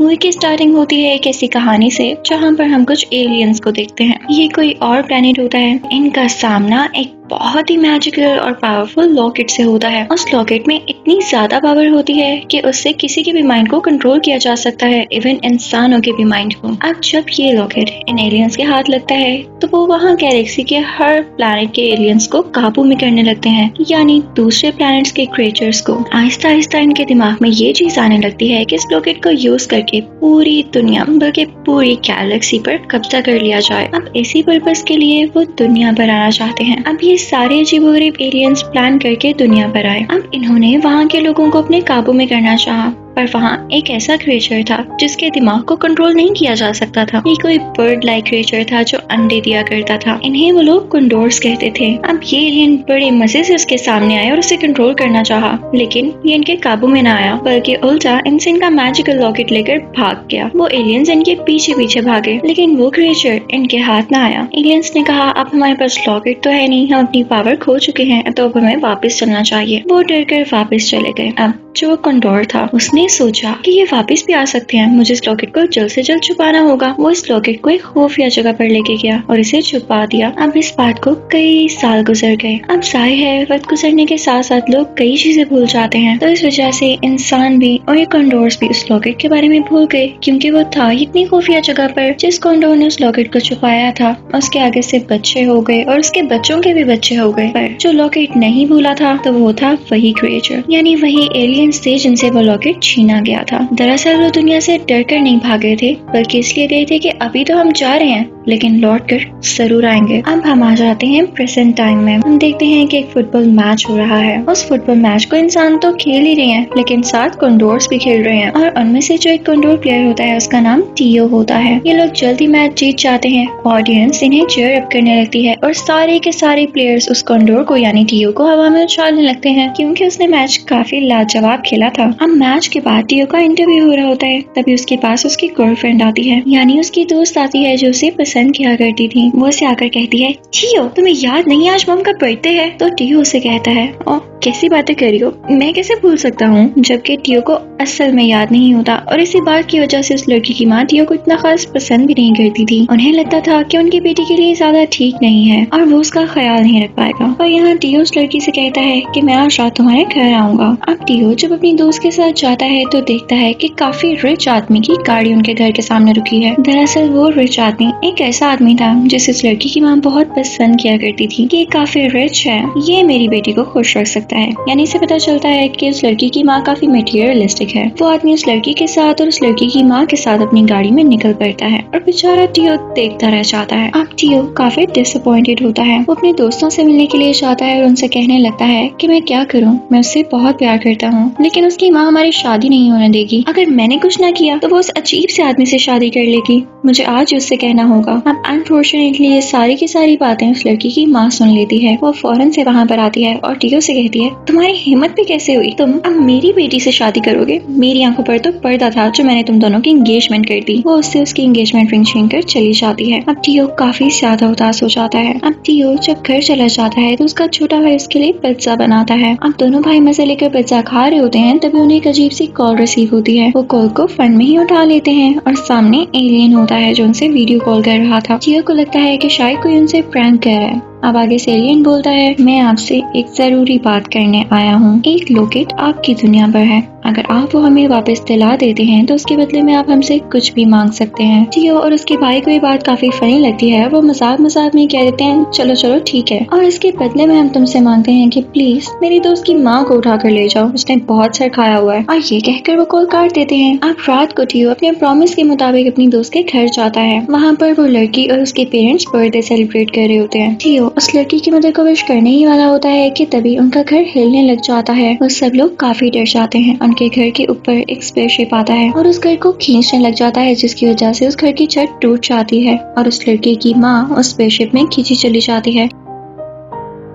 Movie की starting होती है एक ऐसी कहानी से जहाँ पर हम कुछ एलियंस को देखते हैं। ये कोई और प्लेनेट होता है। इनका सामना एक बहुत ही मैजिकल और पावरफुल लॉकेट से होता है। उस लॉकेट में इतनी ज्यादा पावर होती है कि उससे किसी के भी माइंड को कंट्रोल किया जा सकता है, इवन इंसानों के भी माइंड को। अब जब ये लॉकेट इन एलियंस के हाथ लगता है तो वो वहाँ गैलेक्सी के हर प्लैनेट के एलियंस को काबू में करने लगते हैं, यानी दूसरे प्लैनेट्स के क्रिएचर्स को। आहिस्ता आहिस्ता इनके दिमाग में ये चीज आने लगती है कि इस लॉकेट को यूज करके पूरी दुनिया बल्कि पूरी गैलेक्सी पर कब्जा कर लिया जाए। अब इसी पर्पस के लिए वो दुनिया पर आना चाहते हैं। अब ये सारे अजीबोगरीब एलियंस प्लान करके दुनिया पर आए। अब इन्होंने वहाँ के लोगों को अपने काबू में करना चाहा, पर वहाँ एक ऐसा क्रिएचर था जिसके दिमाग को कंट्रोल नहीं किया जा सकता था। ये कोई बर्ड लाइक क्रिएचर था जो अंडे दिया करता था। इन्हें वो लोग कंडोर्स कहते थे। अब ये एलियन बड़े मजे से उसके सामने आए और उसे कंट्रोल करना चाहा, लेकिन ये इनके काबू में ना आया, बल्कि उल्टा इनसे इनका मैजिकल लॉकेट लेकर भाग गया। वो एलियंस इनके पीछे पीछे भागे, लेकिन वो क्रिएचर इनके हाथ ना आया। एलियंस ने कहा, अब हमारे पास लॉकेट तो है नहीं, हम अपनी पावर खो चुके हैं, तो अब हमें वापस चलना चाहिए। वो डर कर वापस चले गए। अब जो वो कंडोर था उसने सोचा कि ये वापस भी आ सकते हैं, मुझे इस लॉकेट को जल्द से जल्द छुपाना होगा। वो इस लॉकेट को एक खुफिया जगह पर लेके गया और इसे छुपा दिया। अब इस बात को कई साल गुजर गए। अब जाहिर है वक्त गुजरने के साथ साथ लोग कई चीजें भूल जाते हैं, तो इस वजह से इंसान भी और ये कंडोर्स भी उस लॉकेट के बारे में भूल गए, क्योंकि वो था इतनी खुफिया जगह पर। जिस कंडोर ने उस लॉकेट को छुपाया था उसके आगे से बच्चे हो गए और उसके बच्चों के भी बच्चे हो गए, पर जो लॉकेट नहीं भूला था तो वो था वही क्रिएचर, यानी वही एलियंस थे जिनसे वो लॉकेट छीना गया था। दरअसल वो दुनिया से डर कर नहीं भागे थे, बल्कि इसलिए गए थे कि अभी तो हम जा रहे हैं लेकिन लौट कर जरूर आएंगे। अब हम आ जाते हैं प्रेजेंट टाइम में। हम देखते हैं कि एक फुटबॉल मैच हो रहा है। उस फुटबॉल मैच को इंसान तो खेल ही रहे हैं, लेकिन साथ कंडोर्स भी खेल रहे हैं, और उनमें से जो एक कंडोर प्लेयर होता है उसका नाम टियो होता है। ये लोग जल्दी मैच जीत जाते हैं। ऑडियंस इन्हें चीयर अप करने लगती है और सारे के सारे प्लेयर्स उस कंडोर को यानी टियो को हवा में उछालने लगते हैं, क्योंकि उसने मैच काफी लाजवाब खेला था। अब मैच के बाद टियो का इंटरव्यू हो रहा होता है। तभी उसके पास उसकी गर्लफ्रेंड आती है, यानी उसकी दोस्त आती है जो उसे पसंद किया करती थी। वो उसे आकर कहती है, टियो तुम्हें याद नहीं आज मम का बर्थडे है? तो टियो उसे कहता है, ओ कैसी बातें कर रही हो, मैं कैसे भूल सकता हूँ, जबकि टियो को असल में याद नहीं होता। और इसी बात की वजह से उस लड़की की माँ टियो को इतना खास पसंद भी नहीं करती थी। उन्हें लगता था कि उनकी बेटी के लिए ज्यादा ठीक नहीं है और वो उसका ख्याल नहीं रख पाएगा। और यहाँ टियो उस लड़की से कहता है कि मैं आज रात तुम्हारे घर आऊंगा। अब टियो जब अपनी दोस्त के साथ जाता है तो देखता है कि काफी रिच आदमी की गाड़ी उनके घर के सामने रुकी है। दरअसल वो रिच आदमी एक ऐसा आदमी था जिसे इस लड़की की माँ बहुत पसंद किया करती थी कि काफी रिच है, ये मेरी बेटी को खुश रख सकता है। यानी इसे पता चलता है कि उस लड़की की माँ काफी मटेरियलिस्टिक है। वो आदमी उस लड़की के साथ और उस लड़की की माँ के साथ अपनी गाड़ी में निकल पड़ता है और बेचारा टियो देखता रह जाता है। अब टियो काफी डिसअपॉइंटेड होता है। वो अपने दोस्तों से मिलने के लिए जाता है और उनसे कहने लगता है कि मैं क्या करूँ, मैं उससे बहुत प्यार करता हूँ, लेकिन उसकी माँ हमारी शादी नहीं होने देगी। अगर मैंने कुछ ना किया तो वो उस अजीब से आदमी से शादी कर लेगी। मुझे आज उससे कहना होगा। अब अनफॉर्चुनेटली ये सारी की सारी बातें उस लड़की की माँ सुन लेती है। वो फौरन से वहाँ पर आती है और टियो से कहती है, तुम्हारी हिम्मत भी कैसे हुई, तुम अब मेरी बेटी से शादी करोगे? मेरी आंखों पर तो पर्दा था जो मैंने तुम दोनों की एंगेजमेंट कर दी। वो उससे उसकी एंगेजमेंट रिंग छीन कर चली जाती है। अब टियो काफी ज्यादा उदास हो जाता है। अब टियो जब घर चला जाता है तो उसका छोटा भाई उसके लिए पिज्जा बनाता है। अब दोनों भाई मजे लेकर पिज्जा खा रहे होते हैं, तभी उन्हें एक अजीब सी कॉल रिसीव होती है। वो कॉल को फन में ही उठा लेते हैं और सामने एलियन होता है जो उनसे वीडियो कॉल कर रहा था। टियो को लगता है कि शायद कोई उनसे प्रैंक कर रहा है। अब आगे से एलियन बोलता है, मैं आपसे एक जरूरी बात करने आया हूँ। एक लॉकेट आपकी दुनिया पर है, अगर आप वो हमें वापस दिला देते हैं तो उसके बदले में आप हमसे कुछ भी मांग सकते हैं। टियो और उसके भाई को ये बात काफी फनी लगती है। वो मजाक मजाक में कह देते हैं, चलो चलो ठीक है, और इसके बदले में हम तुमसे मांगते हैं कि प्लीज मेरी दोस्त की माँ को उठा कर ले जाओ, उसने बहुत सर खाया हुआ है। और ये कहकर वो कॉल काट देते हैं। अब रात को टियो अपने प्रॉमिस के मुताबिक अपनी दोस्त के घर जाता है। वहाँ पर वो लड़की और उसके पेरेंट्स बर्थडे सेलिब्रेट कर रहे होते हैं। टियो उस लड़की की मदर को विश करने ही वाला होता है कि तभी उनका घर हिलने लग जाता है। वो सब लोग काफी डर जाते हैं। उनके घर के ऊपर एक स्पेसशिप आता है और उस घर को खींचने लग जाता है, जिसकी वजह से उस घर की छत टूट जाती है और उस लड़के की माँ उस स्पेसशिप में खींची चली जाती है।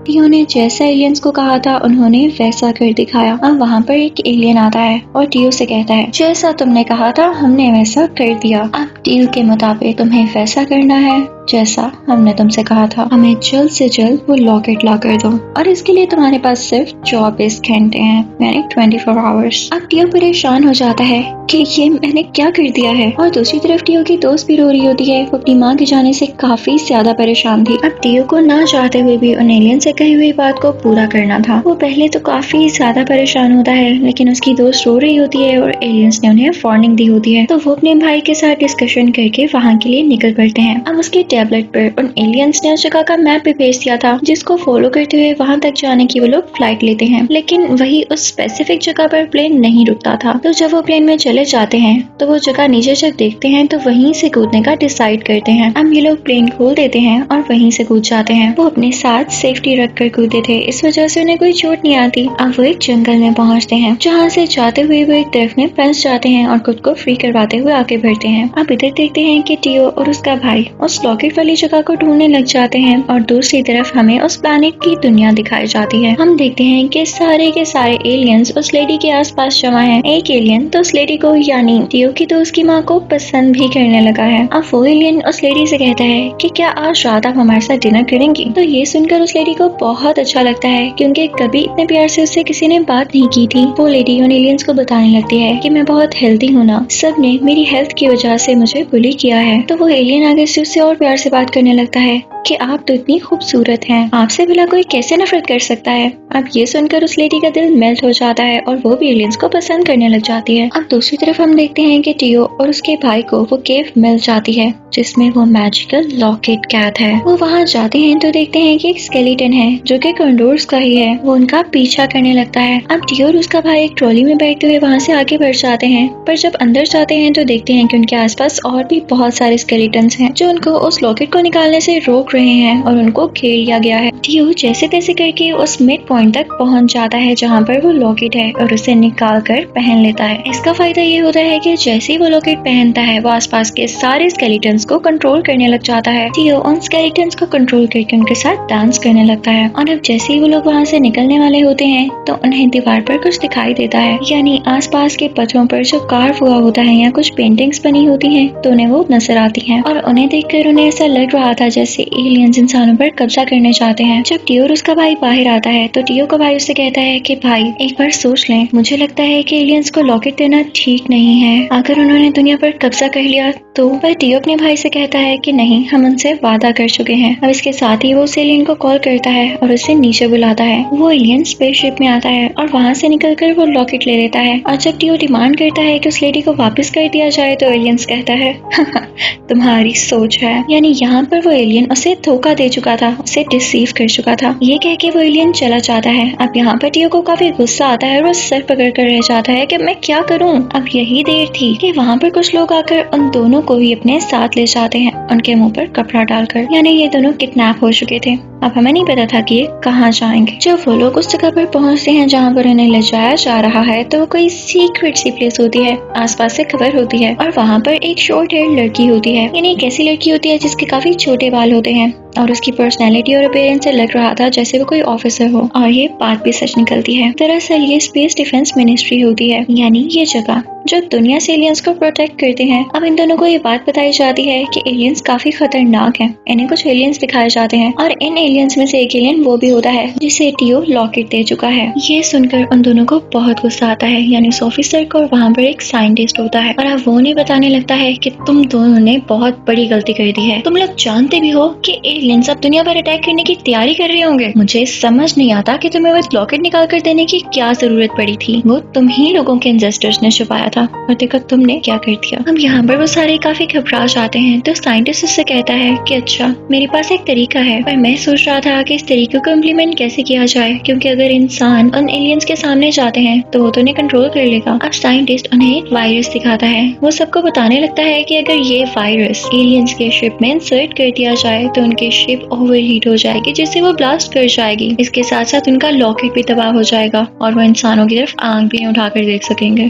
टियो ने जैसा एलियंस को कहा था उन्होंने वैसा कर दिखाया। अब वहाँ पर एक एलियन आता है और टियो से कहता है, जैसा तुमने कहा था हमने वैसा कर दिया। अब डील के मुताबिक तुम्हें वैसा करना है जैसा हमने तुमसे कहा था। हमें जल्द से जल्द वो लॉकेट ला कर दो और इसके लिए तुम्हारे पास सिर्फ 24 घंटे हैं, यानी 24 आवर्स। अब टियो परेशान हो जाता है कि ये मैंने क्या कर दिया है। और दूसरी तरफ टियो की दोस्त भी रो रही होती है। वो अपनी माँ के जाने से काफी ज्यादा परेशान थी। अब टियो को ना चाहते हुए भी उन एलियन से कही हुई बात को पूरा करना था। वो पहले तो काफी ज्यादा परेशान होता है, लेकिन उसकी दोस्त रो रही होती है और एलियंस ने उन्हें वार्निंग दी होती है। तो वो अपने भाई के साथ डिस्कशन करके वहाँ के लिए निकल पड़ते हैं। अब उसके टैबलेट पर उन एलियंस ने उस जगह का मैप भी भेज दिया था, जिसको फॉलो करते हुए वहाँ तक जाने की वो लोग फ्लाइट लेते हैं। लेकिन वही उस स्पेसिफिक जगह पर प्लेन नहीं रुकता था। तो जब वो प्लेन में चले जाते हैं तो वो जगह नीचे जब देखते हैं तो वहीं से कूदने का डिसाइड करते हैं। अब ये लोग प्लेन खोल देते हैं और वहीं से कूद जाते हैं। वो अपने साथ सेफ्टी रख कर कूदे थे, इस वजह से उन्हें कोई चोट नहीं आती। अब वो एक जंगल में पहुंचते हैं, जहाँ से जाते हुए वो एक तरफ में फंस जाते हैं और खुद को फ्री करवाते हुए आगे बढ़ते हैं। अब इधर देखते हैं कि टियो और उसका भाई उस लॉकेट वाली जगह को ढूंढने लग जाते हैं और दूसरी तरफ हमें उस प्लैनेट की दुनिया दिखाई जाती है। हम देखते हैं कि सारे के सारे एलियंस उस लेडी के आसपास जमा हैं। एक एलियन तो उस लेडी को यानी टियो की दोस्त की माँ को पसंद भी करने लगा है। अब वो एलियन उस लेडी से कहता है कि क्या आज रात आप हमारे साथ डिनर करेंगी। तो ये सुनकर उस लेडी को बहुत अच्छा लगता है, क्योंकि कभी इतने प्यार से उससे किसी ने बात नहीं की थी। वो लेडी उन एलियंस को बताने लगती है कि मैं बहुत हेल्दी हूँ ना, सबने मेरी हेल्थ की वजह से मुझे बुली किया है। तो वो एलियन आगे से उससे और प्यार से बात करने लगता है कि आप तो इतनी खूबसूरत हैं, आपसे भला कोई कैसे नफरत कर सकता है। अब ये सुनकर उस लेडी का दिल मेल्ट हो जाता है और वो भी एलियंस को पसंद करने लग जाती है। अब दूसरी तरफ हम देखते हैं कि टियो और उसके भाई को वो केव मिल जाती है जिसमें वो मैजिकल लॉकेट कैद है। वो वहाँ जाते हैं तो देखते हैं कि एक स्केलेटन है जो कि कंडोर्स का ही है। वो उनका पीछा करने लगता है। अब टियो और उसका भाई एक ट्रॉली में बैठते हुए वहाँ से आगे बढ़ जाते हैं, पर जब अंदर जाते हैं तो देखते हैं कि उनके आसपास और भी बहुत सारे स्केलेटन्स हैं जो उनको उस लॉकेट को निकालने से रोक रहे हैं और उनको घेर लिया गया है। टियो जैसे तैसे करके उस मिड पॉइंट तक पहुंच जाता है जहाँ पर वो लॉकेट है और उसे निकाल कर पहन लेता है। इसका फायदा ये होता है कि जैसे ही वो लॉकेट पहनता है वो आसपास के सारे स्केलेटन्स को कंट्रोल करने लग जाता है। टियो उन स्केलेटन्स को कंट्रोल करके उनके साथ डांस करने लगता है। और अब जैसे ही वो लोग वहाँ से निकलने वाले होते हैं तो उन्हें दीवार पर कुछ दिखाई देता है, यानी आसपास के पत्थरों पर जो कार्व हुआ होता है या कुछ पेंटिंग्स बनी होती हैं तो उन्हें वो नजर आती हैं। और उन्हें देखकर उन्हें ऐसा लग रहा था जैसे एलियंस इंसानों पर कब्जा करने चाहते हैं। जब टियो और उसका भाई बाहर आता है तो टियो का भाई उससे कहता है कि भाई एक बार सोच लें, मुझे लगता है कि एलियंस को लॉकेट देना ठीक नहीं है। अगर उन्होंने दुनिया पर कब्जा कर लिया तो। पर टियो अपने भाई से कहता है कि नहीं, हम उनसे वादा कर चुके हैं। अब इसके साथ ही वो उस एलियन को कॉल करता है और उसे नीचे बुलाता है। वो एलियन स्पेसशिप में आता है और वहाँ से निकलकर वो लॉकेट ले लेता है। और जब टियो डिमांड करता है कि उस लेडी को वापस कर दिया जाए तो एलियंस कहता है तुम्हारी सोच है। यानी यहाँ पर वो एलियन उसे धोखा दे चुका था, उसे डिसीव कर चुका था। ये कह के वो एलियन चला जाता है। अब यहाँ पर टियो को काफी गुस्सा आता है और वो सर पकड़ कर रह जाता है कि मैं क्या करूँ। अब यही देर थी कि वहाँ पर कुछ लोग आकर उन दोनों को ही अपने साथ ले जाते हैं, उनके मुंह पर कपड़ा डालकर। यानी ये दोनों किडनैप हो चुके थे। अब हमें नहीं पता था कि ये कहाँ जाएंगे। जब वो लोग उस जगह पर पहुँचते हैं जहाँ पर उन्हें ले जाया जा रहा है तो वो कोई सीक्रेट सी प्लेस होती है, आसपास से खबर होती है और वहाँ पर एक शॉर्ट हेयर लड़की होती है। यानी एक ऐसी लड़की होती है जिसके काफी छोटे बाल होते हैं और उसकी पर्सनैलिटी और अपीयरेंस से लग रहा था जैसे वो कोई ऑफिसर हो। और ये बात भी सच निकलती है। दरअसल ये स्पेस डिफेंस मिनिस्ट्री होती है, यानी ये जगह जो दुनिया से एलियंस को प्रोटेक्ट करते हैं। अब इन दोनों को ये बात बताई जाती है कि एलियंस काफी खतरनाक हैं। इन्हें कुछ एलियंस दिखाए जाते हैं और इन एलियंस में से एक एलियन वो भी होता है जिसे टियो लॉकेट दे चुका है। ये सुनकर उन दोनों को बहुत गुस्सा आता है, यानी उस ऑफिसर को। और वहाँ पर एक साइंटिस्ट होता है और अब वो उन्हें बताने लगता है कि तुम दोनों ने बहुत बड़ी गलती कर दी है। तुम लोग जानते भी हो कि एलियंस अब दुनिया पर अटैक करने की तैयारी कर रहे होंगे। मुझे समझ नहीं आता कि तुम्हें वो लॉकेट निकाल कर देने की क्या जरूरत पड़ी थी। वो तुम ही लोगों के एंसेस्टर्स ने छुपाया था और देखो तुमने क्या कर दिया। अब यहाँ पर वो सारे काफी घबरा जाते हैं तो साइंटिस्ट उससे कहता है कि अच्छा, मेरे पास एक तरीका है, पर मैं सोच रहा था कि इस तरीके को इम्प्लीमेंट कैसे किया जाए, क्योंकि अगर इंसान उन एलियंस के सामने जाते हैं तो वो तो उन्हें कंट्रोल कर लेगा। अब साइंटिस्ट उन्हें एक वायरस दिखाता है। वो सबको बताने लगता है कि अगर ये वायरस एलियंस के शिप में इंसर्ट कर दिया जाए तो उनकी शिप ओवरहीट हो जाएगी, जिससे वो ब्लास्ट कर जाएगी। इसके साथ साथ उनका लॉकेट भी तबाह हो जाएगा और वो इंसानों की तरफ आंख भी उठाकर देख सकेंगे।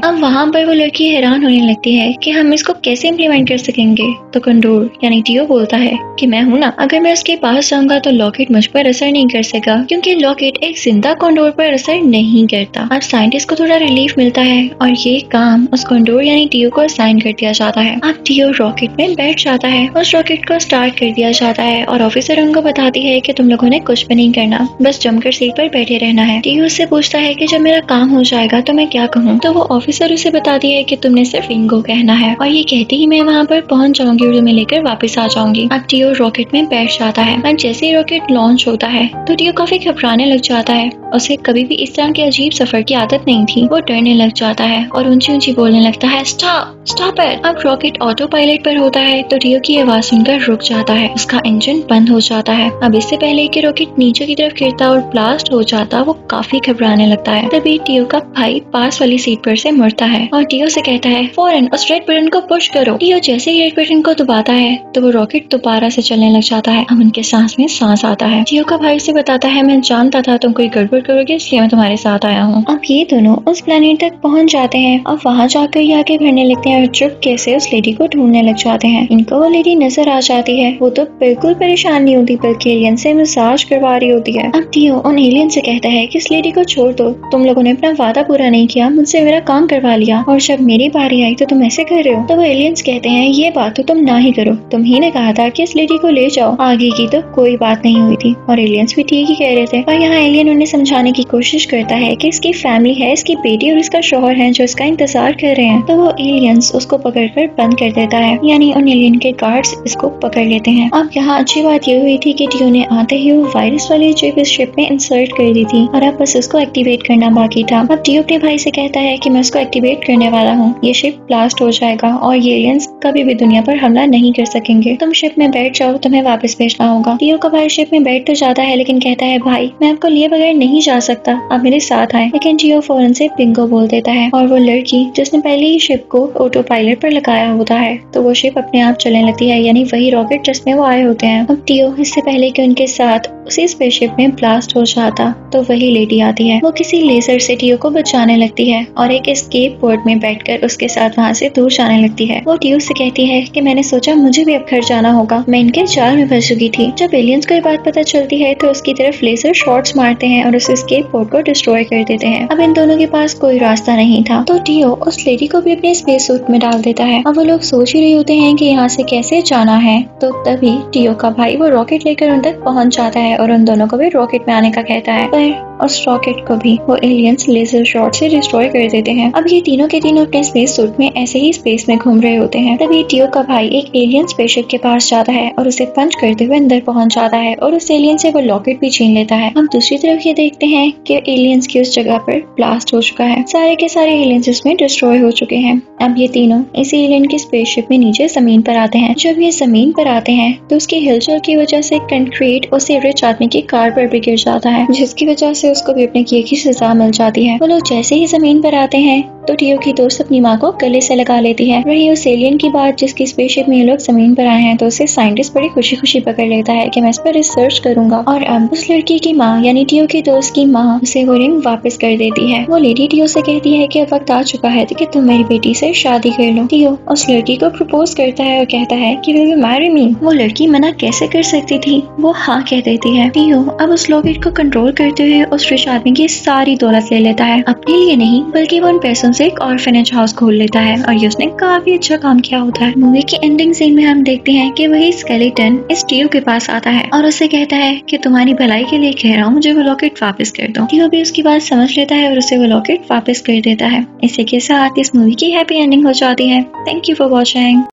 अब वहाँ पर वो लड़की हैरान होने लगती है कि हम इसको कैसे इम्प्लीमेंट कर सकेंगे। तो कंडोर यानी टियो बोलता है कि मैं हूँ ना, अगर मैं उसके पास जाऊंगा तो लॉकेट मुझ पर असर नहीं कर सकेगा, क्योंकि लॉकेट एक जिंदा कंडोर पर असर नहीं करता। अब साइंटिस्ट को थोड़ा रिलीफ मिलता है और ये काम उस कंडोर यानी टियो को असाइन कर दिया जाता है। अब टियो रॉकेट में बैठ जाता है, उस रॉकेट को स्टार्ट कर दिया जाता है और ऑफिसर उनको बताती है कि तुम लोगों ने कुछ भी नहीं करना, बस जमकर सीट पर बैठे रहना है। टियो उससे पूछता है कि जब मेरा काम हो जाएगा तो मैं क्या कहूँ, तो वो ऑफिसर उसे बताती है कि तुमने सिर्फ बिंगो कहना है, और ये कहती ही मैं वहाँ पर पहुंच जाऊंगी और तुम्हें लेकर वापस आ जाऊंगी। अब टियो रॉकेट में बैठ जाता है और जैसे ही रॉकेट लॉन्च होता है तो टियो काफी घबराने लग जाता है। उसे कभी भी इस तरह के अजीब सफर की आदत नहीं थी। वो डरने लग जाता है और ऊंची ऊंची बोलने लगता है, स्टॉप स्टॉप इट। अब रॉकेट ऑटो पायलट पर होता है तो टियो की आवाज सुनकर रुक जाता है, उसका इंजन बंद हो जाता है। अब इससे पहले कि रॉकेट नीचे की तरफ गिरता और ब्लास्ट हो जाता, वो काफी घबराने लगता है। तभी टियो का भाई पास वाली सीट पर से मुड़ता है और टियो से कहता है, फौरन उस रेड बटन को पुश करो। टियो जैसे ही रेड बटन को दबाता है तो वो रॉकेट दोबारा से चलने लग जाता है। अब उनके सांस में सांस आता है। टियो का भाई से बताता है, मैं जानता था तुम कोई गड़बड़ करोगे, इसलिए मैं तुम्हारे साथ आया हूँ। अब ये दोनों उस प्लेनेट तक पहुँच जाते हैं और वहाँ जाकर ये आगे बढ़ने लगते हैं और चुपके से उस लेडी को ढूंढने लग जाते हैं। इनको वो लेडी नजर आ जाती है। वो तो बिल्कुल परेशान नहीं होती, बल्कि एलियन से मसाज करवा रही होती है। अब टियो उन एलियन से कहता है कि इस लेडी को छोड़ दो, तुम लोगों ने अपना वादा पूरा नहीं किया, मुझसे मेरा काम करवा लिया और जब मेरी बारी आई तो तुम ऐसे कर रहे हो। तो वो एलियंस कहते हैं, ये बात तो तुम ना ही करो, तुम ही ने कहा था कि इस लेडी को ले जाओ, आगे की तो कोई बात नहीं हुई थी। और एलियंस भी ठीक ही कह रहे थे। और यहाँ एलियन उन्हें समझाने की कोशिश करता है कि इसकी फैमिली है, इसकी बेटी और इसका शौहर है जो इसका इंतजार कर रहे हैं। तो वो एलियंस उसको पकड़कर बंद कर देता है, यानी उन एलियन के गार्ड्स इसको पकड़ लेते हैं। अब यहाँ अच्छी बात ये हुई थी कि टियो ने आते ही वो वायरस वाली चिप इस शिप में इंसर्ट कर दी थी और अब बस उसको एक्टिवेट करना बाकी था। अब टियो अपने भाई से कहता है कि मैं उसको एक्टिवेट करने वाला हूँ, ये शिप ब्लास्ट हो जाएगा और ये एलियंस कभी भी दुनिया पर हमला नहीं कर सकेंगे, तुम शिप में बैठ जाओ, तुम्हें वापस भेजना होगा। टियो का भाई शिप में बैठ तो जाता है लेकिन कहता है, भाई मैं आपको लिए बगैर नहीं जा सकता, आप मेरे साथ आए। लेकिन टियो फौरन से बिंगो बोल देता है और वो लड़की जिसने पहले ही शिप को ऑटो पायलट पर लगाया होता है तो वो शिप अपने आप चलने लगती है, यानी वही रॉकेट जिसमें वो आए होते हैं। अब टियो इससे पहले कि उनके साथ उसी स्पेसशिप में ब्लास्ट हो जाता तो वही लेडी आती है। वो किसी लेजर से टियो को बचाने लगती है और एक एस्केप पोर्ट में बैठकर उसके साथ वहाँ से दूर जाने लगती है। वो टियो से कहती है कि मैंने सोचा मुझे भी अब घर जाना होगा, मैं इनके जाल में फंस चुकी थी। जब एलियंस को ये बात पता चलती है तो उसकी तरफ लेजर शॉट्स मारते हैं और उस एस्केप पोर्ट को डिस्ट्रॉय कर देते हैं। अब इन दोनों के पास कोई रास्ता नहीं था तो टियो उस लेडी को भी अपने स्पेस सूट में डाल देता है। अब वो लोग सोच ही रहे होते हैं कि यहाँ से कैसे जाना है, तो तभी टियो का भाई वो रॉकेट लेकर उन तक पहुँच जाता है और उन दोनों को भी रॉकेट में आने का कहता है, पर उस रॉकेट को भी वो एलियंस लेजर शॉट से डिस्ट्रॉय कर देते हैं। अब ये तीनों के तीनों अपने स्पेस सूट में ऐसे ही स्पेस में घूम रहे होते हैं। तभी टियो का भाई एक एलियन स्पेसशिप के पास जाता है और उसे पंच करते हुए अंदर पहुंच जाता है और उस एलियन से वो लॉकेट भी छीन लेता है। हम दूसरी तरफ ये देखते हैं कि एलियंस की उस जगह पर ब्लास्ट हो चुका है, सारे के सारे एलियंस इसमें डिस्ट्रॉय हो चुके हैं। अब ये तीनों इस एलियन की स्पेसशिप में नीचे जमीन पर आते हैं। जब ये जमीन पर आते हैं तो उसकी हिलचल की वजह से कंक्रीट उस रिच आदमी की कार पर भी गिर जाता है, जिसकी वजह से उसको भी अपने किए की सजा मिल जाती है। वो लोग जैसे ही जमीन पर आते हैं तो टियो की दोस्त अपनी माँ को गले से लगा लेती है। रही उस एलियन की बात जिसकी स्पेसशिप में ये लोग जमीन पर आए हैं तो उसे साइंटिस्ट बड़ी खुशी खुशी पकड़ लेता है कि मैं इस पर रिसर्च करूंगा। और अब उस लड़की की माँ यानी टियो की दोस्त की माँ उसे वो रिंग वापस कर देती है। वो लेडी टियो से कहती है कि अब वक्त आ चुका है कि तुम मेरी बेटी से शादी कर लो। टियो उस लड़की को प्रपोज करता है और कहता है कि विल यू मैरी मी। वो लड़की मना कैसे कर सकती थी, वो हाँ कह देती है। टियो अब उस लॉकेट को कंट्रोल करते हुए उस रिच आदमी की सारी दौलत ले लेता है, अपने लिए नहीं बल्कि वो उन पैसों से एक ऑर्फनेज हाउस खोल लेता है और ये उसने काफी अच्छा काम किया होता है। मूवी की एंडिंग सीन में हम देखते हैं कि वही स्केलेटन इस टियो के पास आता है और उससे कहता है कि तुम्हारी भलाई के लिए कह रहा हूँ, मुझे वो लॉकेट वापस कर दो। टियो भी उसकी बात समझ लेता है और उसे वो लॉकेट वापस कर देता है। इसी के साथ इस मूवी की हैप्पी एंडिंग हो जाती है। Thank you for watching.